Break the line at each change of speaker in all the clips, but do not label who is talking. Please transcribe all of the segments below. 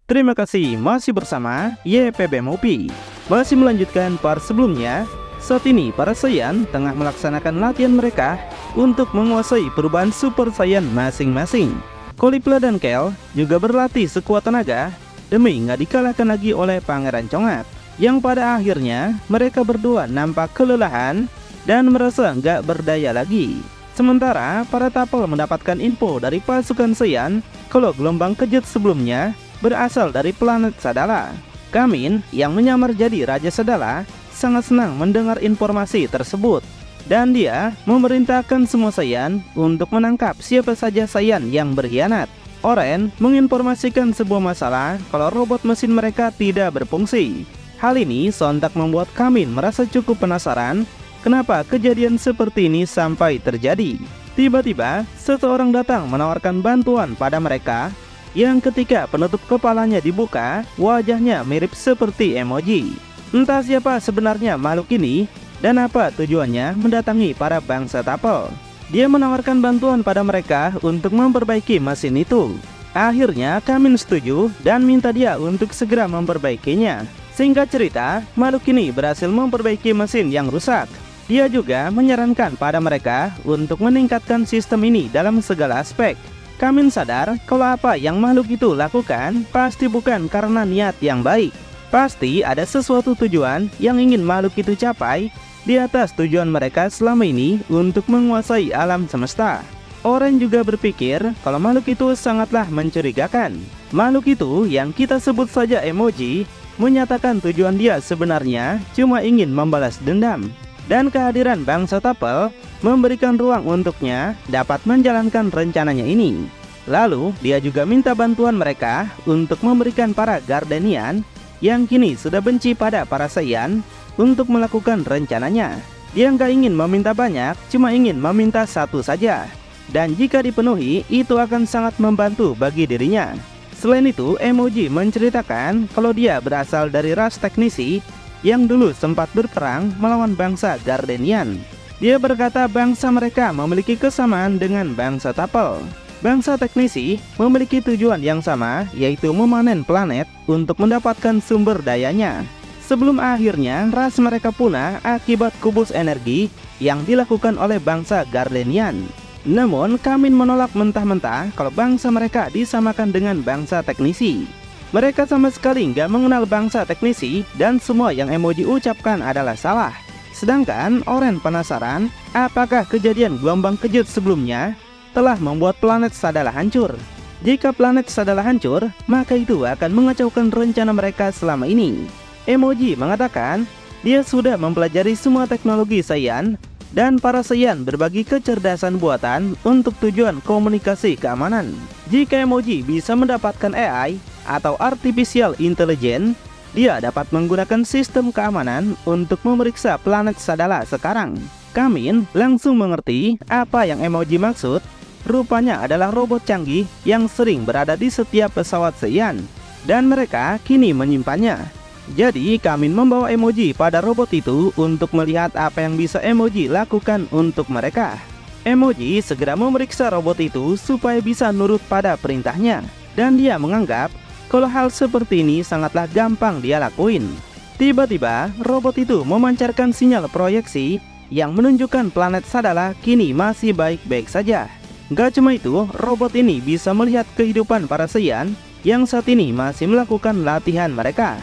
Terima kasih masih bersama YPB Movie. Masih melanjutkan part sebelumnya. Saat ini para Saiyan tengah melaksanakan latihan mereka untuk menguasai perubahan Super Saiyan masing-masing. Caulifla dan Kel juga berlatih sekuat tenaga demi nggak dikalahkan lagi oleh Pangeran Congak, yang pada akhirnya mereka berdua nampak kelelahan dan merasa nggak berdaya lagi. Sementara para Tapal mendapatkan info dari pasukan Saiyan kalau gelombang kejut sebelumnya berasal dari planet Sadala. Kamin yang menyamar jadi Raja Sadala sangat senang mendengar informasi tersebut, dan dia memerintahkan semua Saiyan untuk menangkap siapa saja Saiyan yang berkhianat. Oren menginformasikan sebuah masalah kalau robot mesin mereka tidak berfungsi. Hal ini sontak membuat Kamin merasa cukup penasaran kenapa kejadian seperti ini sampai terjadi. Tiba-tiba seseorang datang menawarkan bantuan pada mereka, yang ketika penutup kepalanya dibuka, wajahnya mirip seperti emoji. Entah siapa sebenarnya makhluk ini dan apa tujuannya mendatangi para bangsa Tapal. Dia menawarkan bantuan pada mereka untuk memperbaiki mesin itu. Akhirnya Kamin setuju dan minta dia untuk segera memperbaikinya. Singkat cerita, makhluk ini berhasil memperbaiki mesin yang rusak. Dia juga menyarankan pada mereka untuk meningkatkan sistem ini dalam segala aspek. Kamin sadar kalau apa yang makhluk itu lakukan pasti bukan karena niat yang baik. Pasti ada sesuatu tujuan yang ingin makhluk itu capai di atas tujuan mereka selama ini untuk menguasai alam semesta. Oren juga berpikir kalau makhluk itu sangatlah mencurigakan. Makhluk itu yang kita sebut saja emoji menyatakan tujuan dia sebenarnya cuma ingin membalas dendam. Dan kehadiran bangsa Tapal memberikan ruang untuknya dapat menjalankan rencananya ini. Lalu dia juga minta bantuan mereka untuk memberikan para Gardenian yang kini sudah benci pada para Saiyan untuk melakukan rencananya. Dia nggak ingin meminta banyak, cuma ingin meminta satu saja. Dan jika dipenuhi, itu akan sangat membantu bagi dirinya. Selain itu, emoji menceritakan kalau dia berasal dari ras teknisi yang dulu sempat berperang melawan bangsa Gardenian. Dia berkata bangsa mereka memiliki kesamaan dengan bangsa Tapal. Bangsa teknisi memiliki tujuan yang sama, yaitu memanen planet untuk mendapatkan sumber dayanya. Sebelum akhirnya ras mereka punah akibat kubus energi yang dilakukan oleh bangsa Gardenian. Namun Kamin menolak mentah-mentah kalau bangsa mereka disamakan dengan bangsa teknisi. Mereka sama sekali nggak mengenal bangsa teknisi dan semua yang emoji ucapkan adalah salah. Sedangkan Oren penasaran apakah kejadian gelombang kejut sebelumnya telah membuat planet Sadala hancur. Jika planet Sadala hancur, maka itu akan mengacaukan rencana mereka selama ini. Emoji mengatakan dia sudah mempelajari semua teknologi Saiyan dan para Saiyan berbagi kecerdasan buatan untuk tujuan komunikasi keamanan. Jika emoji bisa mendapatkan AI atau Artificial Intelligence, dia dapat menggunakan sistem keamanan untuk memeriksa planet Sadala sekarang. Kamin langsung mengerti apa yang emoji maksud. Rupanya adalah robot canggih yang sering berada di setiap pesawat Saiyan, dan mereka kini menyimpannya. Jadi Kamin membawa emoji pada robot itu untuk melihat apa yang bisa emoji lakukan untuk mereka. Emoji segera memeriksa robot itu supaya bisa nurut pada perintahnya, dan dia menganggap kalau hal seperti ini sangatlah gampang dia lakuin. Tiba-tiba robot itu memancarkan sinyal proyeksi yang menunjukkan planet Sadala kini masih baik-baik saja. Gak cuma itu, robot ini bisa melihat kehidupan para Saiyan yang saat ini masih melakukan latihan mereka.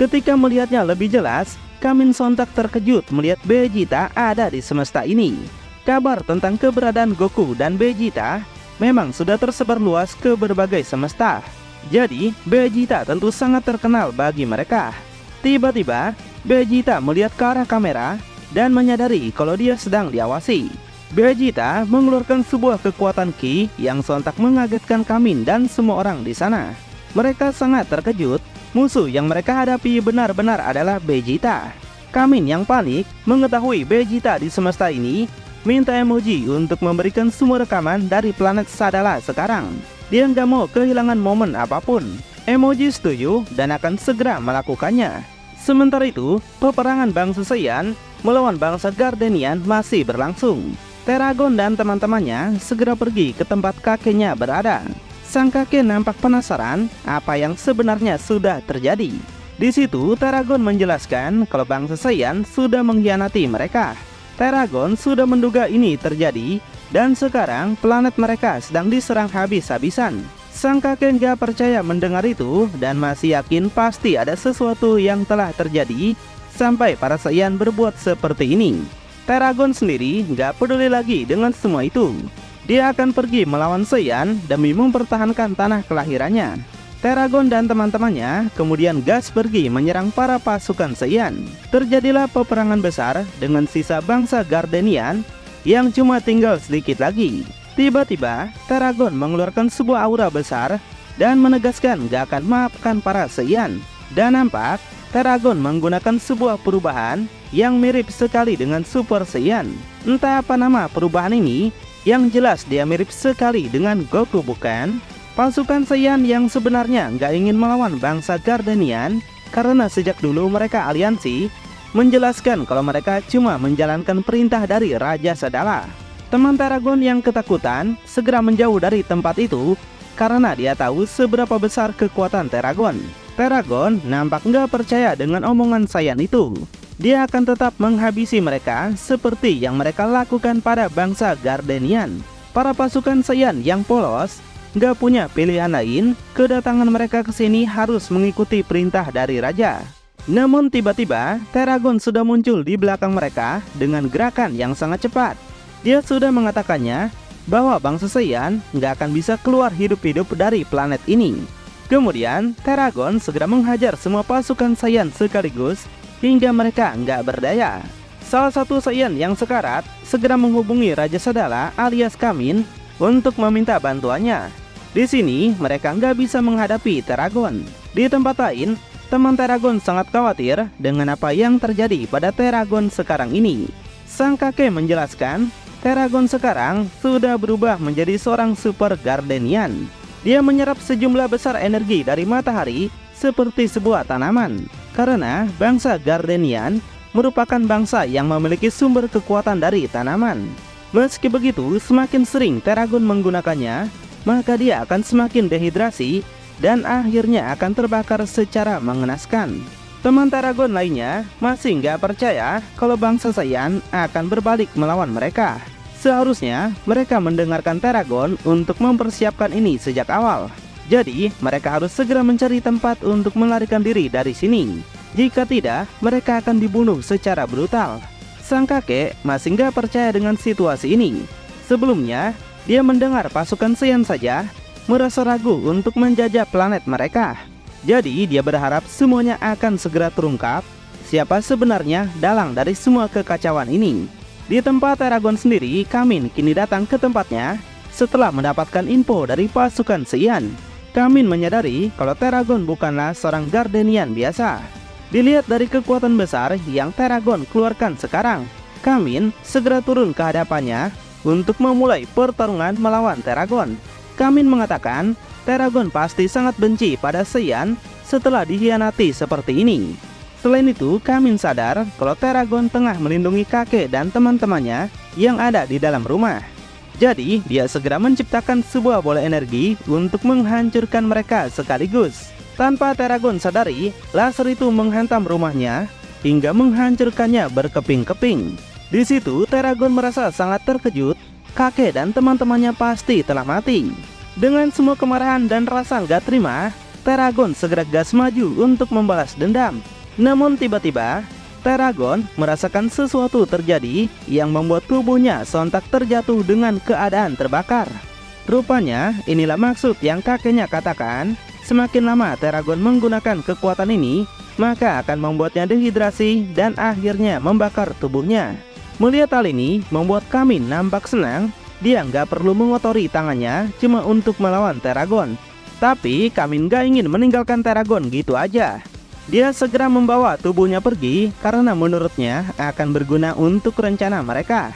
Ketika melihatnya lebih jelas, Kamin sontak terkejut melihat Vegeta ada di semesta ini. Kabar tentang keberadaan Goku dan Vegeta memang sudah tersebar luas ke berbagai semesta. Jadi, Vegeta tentu sangat terkenal bagi mereka. Tiba-tiba, Vegeta melihat ke arah kamera dan menyadari kalau dia sedang diawasi. Vegeta mengeluarkan sebuah kekuatan Ki yang sontak mengagetkan Kamin dan semua orang di sana. Mereka sangat terkejut. Musuh yang mereka hadapi benar-benar adalah Vegeta. Kamin yang panik mengetahui Vegeta di semesta ini minta emoji untuk memberikan semua rekaman dari planet Sadala sekarang. Dia nggak mau kehilangan momen apapun. Emoji setuju dan akan segera melakukannya. Sementara itu, peperangan bangsa Saiyan melawan bangsa Gardenian masih berlangsung. Teragon dan teman-temannya segera pergi ke tempat kakeknya berada. Sang kakek nampak penasaran apa yang sebenarnya sudah terjadi. Di situ Teragon menjelaskan kalau bangsa Saiyan sudah mengkhianati mereka. Teragon sudah menduga ini terjadi dan sekarang planet mereka sedang diserang habis-habisan. Sang kakek gak percaya mendengar itu dan masih yakin pasti ada sesuatu yang telah terjadi sampai para Saiyan berbuat seperti ini. Teragon sendiri gak peduli lagi dengan semua itu. Dia akan pergi melawan Saiyan demi mempertahankan tanah kelahirannya. Teragon dan teman-temannya kemudian gas pergi menyerang para pasukan Saiyan. Terjadilah peperangan besar dengan sisa bangsa Gardenian yang cuma tinggal sedikit lagi. Tiba-tiba, Teragon mengeluarkan sebuah aura besar dan menegaskan gak akan maafkan para Saiyan. Dan nampak, Teragon menggunakan sebuah perubahan yang mirip sekali dengan Super Saiyan. Entah apa nama perubahan ini, yang jelas dia mirip sekali dengan Goku bukan? Pasukan Saiyan yang sebenarnya gak ingin melawan bangsa Gardenian karena sejak dulu mereka aliansi, menjelaskan kalau mereka cuma menjalankan perintah dari Raja Sadala. Teman Teragon yang ketakutan segera menjauh dari tempat itu karena dia tahu seberapa besar kekuatan Teragon. Teragon nampak nggak percaya dengan omongan Saiyan itu. Dia akan tetap menghabisi mereka seperti yang mereka lakukan pada bangsa Gardenian. Para pasukan Saiyan yang polos nggak punya pilihan lain, kedatangan mereka ke sini harus mengikuti perintah dari Raja. Namun tiba-tiba Teragon sudah muncul di belakang mereka dengan gerakan yang sangat cepat. Dia sudah mengatakannya bahwa bangsa Saiyan nggak akan bisa keluar hidup-hidup dari planet ini. Kemudian Teragon segera menghajar semua pasukan Saiyan sekaligus hingga mereka nggak berdaya. Salah satu Saiyan yang sekarat segera menghubungi Raja Sadala alias Kamin untuk meminta bantuannya. Di sini mereka nggak bisa menghadapi Teragon. Di tempat lain, teman Teragon sangat khawatir dengan apa yang terjadi pada Teragon sekarang ini. Sang kakek menjelaskan Teragon sekarang sudah berubah menjadi seorang Super Gardenian. Dia menyerap sejumlah besar energi dari matahari seperti sebuah tanaman. Karena bangsa Gardenian merupakan bangsa yang memiliki sumber kekuatan dari tanaman. Meski begitu, semakin sering Teragon menggunakannya, maka dia akan semakin dehidrasi dan akhirnya akan terbakar secara mengenaskan. Teman Teragon lainnya masih nggak percaya kalau bangsa Saiyan akan berbalik melawan mereka. Seharusnya mereka mendengarkan Teragon untuk mempersiapkan ini sejak awal. Jadi mereka harus segera mencari tempat untuk melarikan diri dari sini. Jika tidak, mereka akan dibunuh secara brutal. Sang kakek masih nggak percaya dengan situasi ini. Sebelumnya, dia mendengar pasukan Saiyan saja merasa ragu untuk menjajah planet mereka. Jadi dia berharap semuanya akan segera terungkap siapa sebenarnya dalang dari semua kekacauan ini. Di tempat Teragon sendiri, Kamin kini datang ke tempatnya setelah mendapatkan info dari pasukan Saiyan. Kamin menyadari kalau Teragon bukanlah seorang Gardenian biasa. Dilihat dari kekuatan besar yang Teragon keluarkan sekarang, Kamin segera turun ke hadapannya untuk memulai pertarungan melawan Teragon. Kamin mengatakan Teragon pasti sangat benci pada Saiyan setelah dikhianati seperti ini. Selain itu, Kamin sadar kalau Teragon tengah melindungi kakek dan teman-temannya yang ada di dalam rumah. Jadi, dia segera menciptakan sebuah bola energi untuk menghancurkan mereka sekaligus. Tanpa Teragon sadari, laser itu menghantam rumahnya hingga menghancurkannya berkeping-keping. Di situ, Teragon merasa sangat terkejut. Kakek dan teman-temannya pasti telah mati. Dengan semua kemarahan dan rasa gak terima, Teragon segera gas maju untuk membalas dendam. Namun tiba-tiba, Teragon merasakan sesuatu terjadi yang membuat tubuhnya sontak terjatuh dengan keadaan terbakar. Rupanya, inilah maksud yang kakeknya katakan, semakin lama Teragon menggunakan kekuatan ini, maka akan membuatnya dehidrasi dan akhirnya membakar tubuhnya. Melihat hal ini, membuat Kamin nampak senang. Dia nggak perlu mengotori tangannya cuma untuk melawan Teragon. Tapi Kamin gak ingin meninggalkan Teragon gitu aja. Dia segera membawa tubuhnya pergi karena menurutnya akan berguna untuk rencana mereka.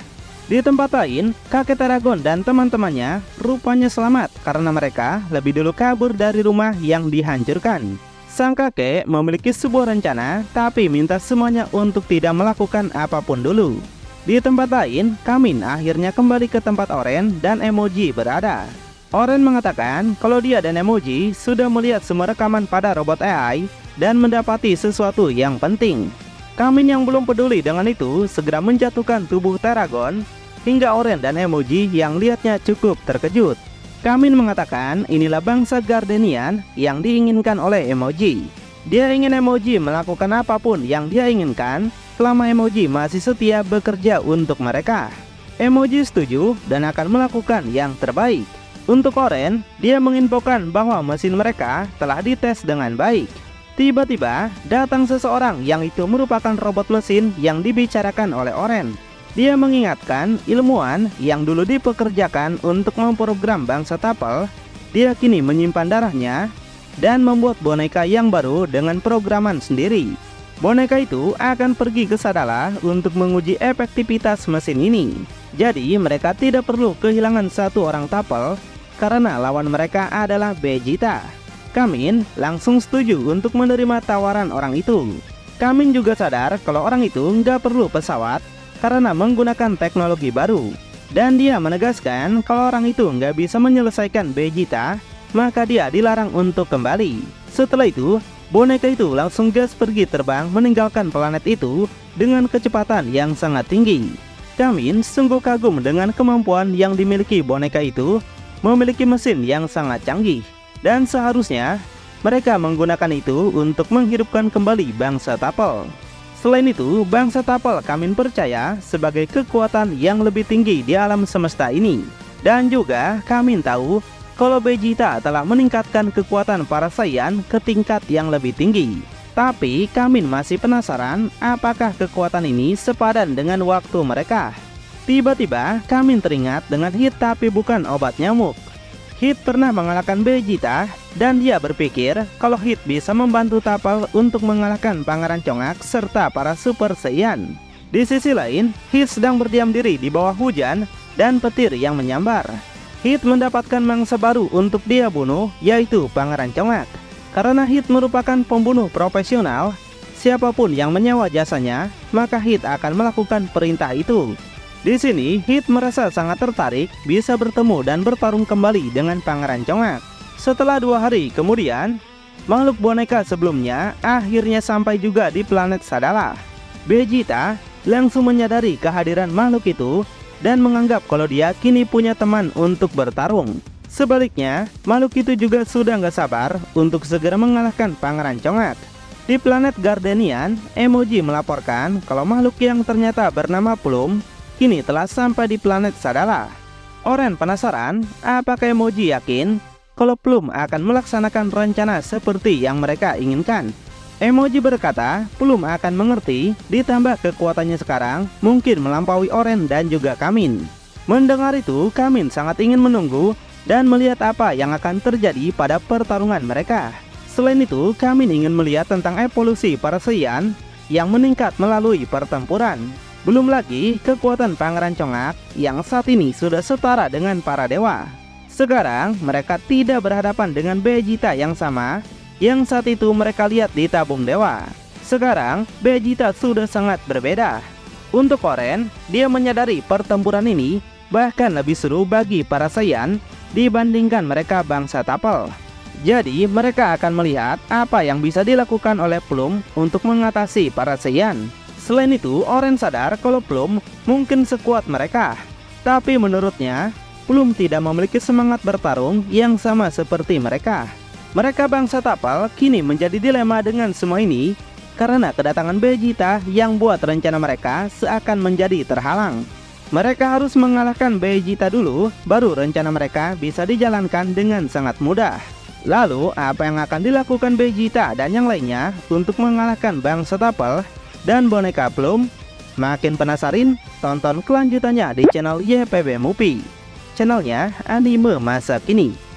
Di tempat lain, kakek Teragon dan teman-temannya rupanya selamat karena mereka lebih dulu kabur dari rumah yang dihancurkan. Sang kakek memiliki sebuah rencana tapi minta semuanya untuk tidak melakukan apapun dulu. Di tempat lain, Kamin akhirnya kembali ke tempat Oren dan Emoji berada. Oren mengatakan kalau dia dan Emoji sudah melihat semua rekaman pada robot AI dan mendapati sesuatu yang penting. Kamin yang belum peduli dengan itu segera menjatuhkan tubuh Teragon hingga Oren dan Emoji yang lihatnya cukup terkejut. Kamin mengatakan inilah bangsa Gardenian yang diinginkan oleh Emoji. Dia ingin Emoji melakukan apapun yang dia inginkan selama Emoji masih setia bekerja untuk mereka. Emoji setuju dan akan melakukan yang terbaik. Untuk Oren, dia menginfokan bahwa mesin mereka telah dites dengan baik. Tiba-tiba, datang seseorang yang itu merupakan robot mesin yang dibicarakan oleh Oren. Dia mengingatkan ilmuwan yang dulu dipekerjakan untuk memprogram bangsa Tapal. Dia kini menyimpan darahnya dan membuat boneka yang baru dengan programan sendiri. Boneka itu akan pergi ke Sadala untuk menguji efektivitas mesin ini. Jadi mereka tidak perlu kehilangan satu orang Tapal karena lawan mereka adalah Vegeta. Kamin langsung setuju untuk menerima tawaran orang itu. Kamin juga sadar kalau orang itu nggak perlu pesawat karena menggunakan teknologi baru. Dan dia menegaskan kalau orang itu nggak bisa menyelesaikan Vegeta, maka dia dilarang untuk kembali. Setelah itu, boneka itu langsung gas pergi terbang meninggalkan planet itu dengan kecepatan yang sangat tinggi. Kamin sungguh kagum dengan kemampuan yang dimiliki boneka itu, memiliki mesin yang sangat canggih, dan seharusnya mereka menggunakan itu untuk menghidupkan kembali bangsa Tapal. Selain itu, bangsa Tapal Kamin percaya sebagai kekuatan yang lebih tinggi di alam semesta ini. Dan juga Kamin tahu kalau Vegeta telah meningkatkan kekuatan para Saiyan ke tingkat yang lebih tinggi. Tapi Kamin masih penasaran apakah kekuatan ini sepadan dengan waktu mereka. Tiba-tiba Kamin teringat dengan Hit tapi bukan obat nyamuk. Hit pernah mengalahkan Vegeta dan dia berpikir kalau Hit bisa membantu Tapal untuk mengalahkan Pangeran Congak serta para Super Saiyan. Di sisi lain, Hit sedang berdiam diri di bawah hujan dan petir yang menyambar. Hit mendapatkan mangsa baru untuk dia bunuh, yaitu Pangeran Congak. Karena Hit merupakan pembunuh profesional, siapapun yang menyewa jasanya, maka Hit akan melakukan perintah itu. Di sini, Hit merasa sangat tertarik bisa bertemu dan bertarung kembali dengan Pangeran Congak. Setelah 2 hari kemudian, makhluk boneka sebelumnya akhirnya sampai juga di planet Sadala. Vegeta langsung menyadari kehadiran makhluk itu dan menganggap kalau dia kini punya teman untuk bertarung. Sebaliknya, makhluk itu juga sudah nggak sabar untuk segera mengalahkan Pangeran Congak. Di planet Gardenian, Emoji melaporkan kalau makhluk yang ternyata bernama Plum kini telah sampai di planet Sadala. Oren penasaran apakah Emoji yakin kalau Plum akan melaksanakan rencana seperti yang mereka inginkan. Emoji berkata Plum akan mengerti, ditambah kekuatannya sekarang mungkin melampaui Oren dan juga Kamin. Mendengar itu, Kamin sangat ingin menunggu dan melihat apa yang akan terjadi pada pertarungan mereka. Selain itu, Kamin ingin melihat tentang evolusi para Saiyan yang meningkat melalui pertempuran. Belum lagi kekuatan Pangeran Congak yang saat ini sudah setara dengan para dewa. Sekarang mereka tidak berhadapan dengan Vegeta yang sama yang saat itu mereka lihat di tabung dewa. Sekarang Vegeta sudah sangat berbeda. Untuk Oren, dia menyadari pertempuran ini bahkan lebih seru bagi para Saiyan dibandingkan mereka bangsa Tapal. Jadi mereka akan melihat apa yang bisa dilakukan oleh Plum untuk mengatasi para Saiyan. Selain itu, Oren sadar kalau Plum mungkin sekuat mereka. Tapi menurutnya, Plum tidak memiliki semangat bertarung yang sama seperti mereka. Mereka bangsa Tapal kini menjadi dilema dengan semua ini karena kedatangan Vegeta yang buat rencana mereka seakan menjadi terhalang. Mereka harus mengalahkan Vegeta dulu, baru rencana mereka bisa dijalankan dengan sangat mudah. Lalu, apa yang akan dilakukan Vegeta dan yang lainnya untuk mengalahkan bangsa Tapal dan boneka Plum? Makin penasaran? Tonton kelanjutannya di channel YPB Movie, channelnya anime masa kini.